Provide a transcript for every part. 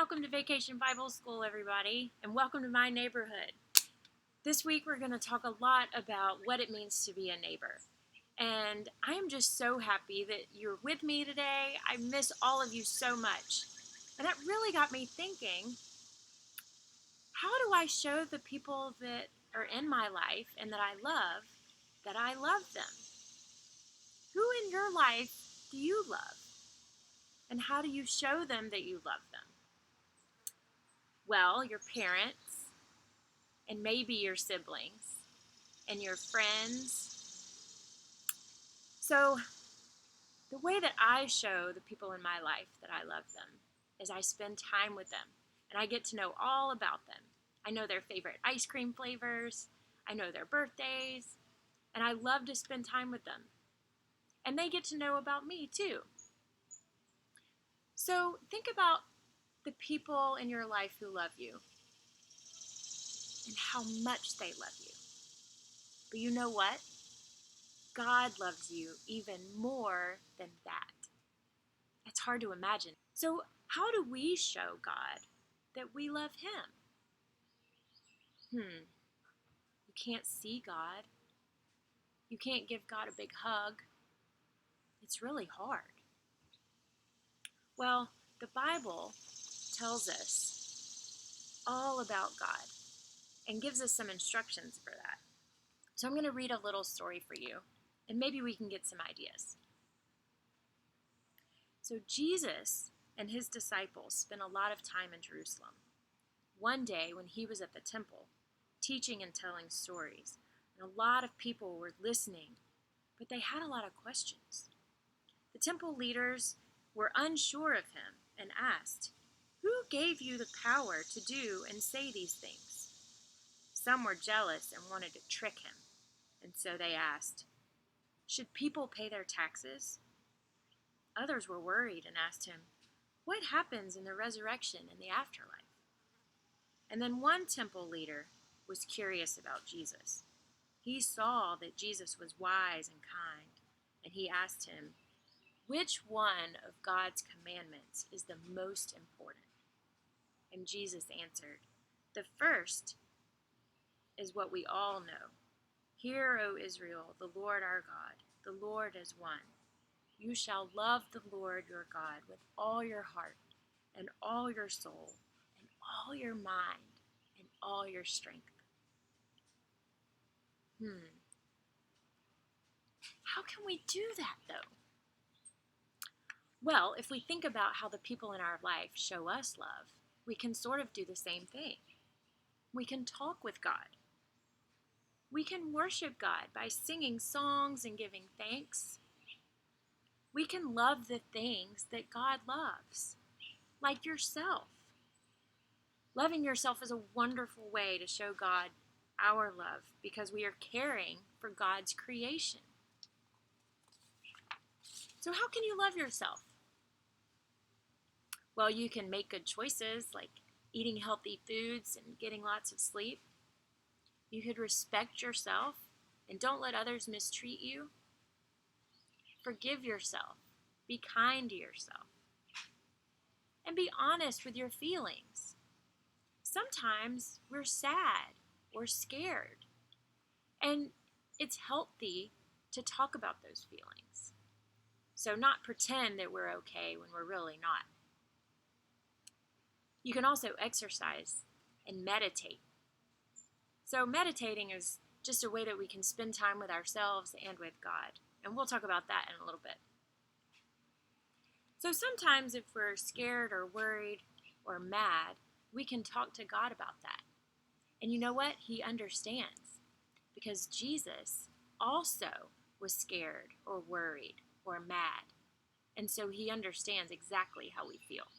welcome to Vacation Bible School, everybody, and welcome to my neighborhood. This week we're going to talk a lot about what it means to be a neighbor. And I am just so happy that you're with me today. I miss all of you so much. And that really got me thinking, how do I show the people that are in my life and that I love them? Who in your life do you love? And how do you show them that you love them? Well, your parents, and maybe your siblings, and your friends. So, the way that I show the people in my life that I love them is I spend time with them, and I get to know all about them. I know their favorite ice cream flavors, I know their birthdays, and I love to spend time with them. And they get to know about me too. So, think about the people in your life who love you and how much they love you. But you know what? God loves you even more than that. It's hard to imagine. So, how do we show God that we love Him? You can't see God. You can't give God a big hug. It's really hard. Well, the Bible tells us all about God and gives us some instructions for that. So I'm going to read a little story for you, and maybe we can get some ideas. So Jesus and his disciples spent a lot of time in Jerusalem. One day when he was at the temple, teaching and telling stories, and a lot of people were listening, but they had a lot of questions. The temple leaders were unsure of him and asked, "Who gave you the power to do and say these things?" Some were jealous and wanted to trick him, and so they asked, "Should people pay their taxes?" Others were worried and asked him, "What happens in the resurrection and the afterlife?" And then one temple leader was curious about Jesus. He saw that Jesus was wise and kind, and he asked him, "Which one of God's commandments is the most important?" And Jesus answered, "The first is what we all know. Hear, O Israel, the Lord our God, the Lord is one. You shall love the Lord your God with all your heart and all your soul and all your mind and all your strength." How can we do that, though? Well, if we think about how the people in our life show us love, we can sort of do the same thing. We can talk with God. We can worship God by singing songs and giving thanks. We can love the things that God loves, like yourself. Loving yourself is a wonderful way to show God our love because we are caring for God's creation. So how can you love yourself? Well, you can make good choices like eating healthy foods and getting lots of sleep. You could respect yourself and don't let others mistreat you. Forgive yourself. Be kind to yourself. And be honest with your feelings. Sometimes we're sad or scared, and it's healthy to talk about those feelings. So not pretend that we're okay when we're really not. You can also exercise and meditate. So meditating is just a way that we can spend time with ourselves and with God. And we'll talk about that in a little bit. So sometimes if we're scared or worried or mad, we can talk to God about that. And you know what? He understands. Because Jesus also was scared or worried or mad. And so he understands exactly how we feel.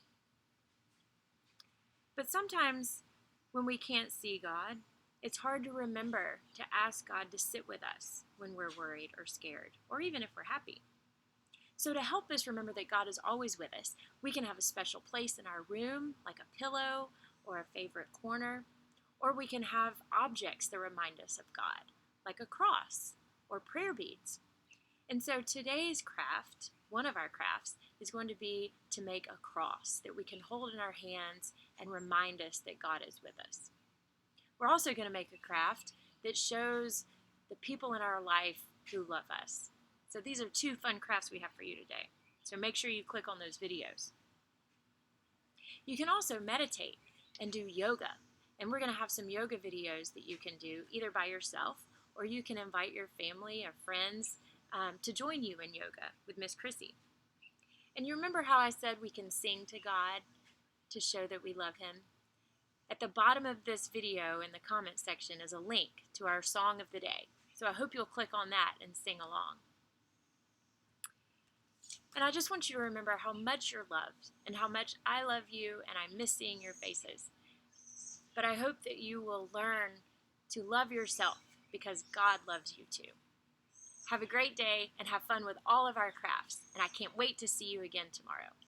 But sometimes when we can't see God, it's hard to remember to ask God to sit with us when we're worried or scared, or even if we're happy. So to help us remember that God is always with us, we can have a special place in our room, like a pillow or a favorite corner, or we can have objects that remind us of God, like a cross or prayer beads. And so today's craft, one of our crafts, is going to be to make a cross that we can hold in our hands and remind us that God is with us. We're also going to make a craft that shows the people in our life who love us. So these are 2 fun crafts we have for you today. So make sure you click on those videos. You can also meditate and do yoga. And we're going to have some yoga videos that you can do either by yourself, or you can invite your family or friends to join you in yoga with Miss Chrissy. And you remember how I said we can sing to God to show that we love Him? At the bottom of this video in the comment section is a link to our song of the day. So I hope you'll click on that and sing along. And I just want you to remember how much you're loved and how much I love you, and I miss seeing your faces. But I hope that you will learn to love yourself because God loves you too. Have a great day and have fun with all of our crafts, and I can't wait to see you again tomorrow.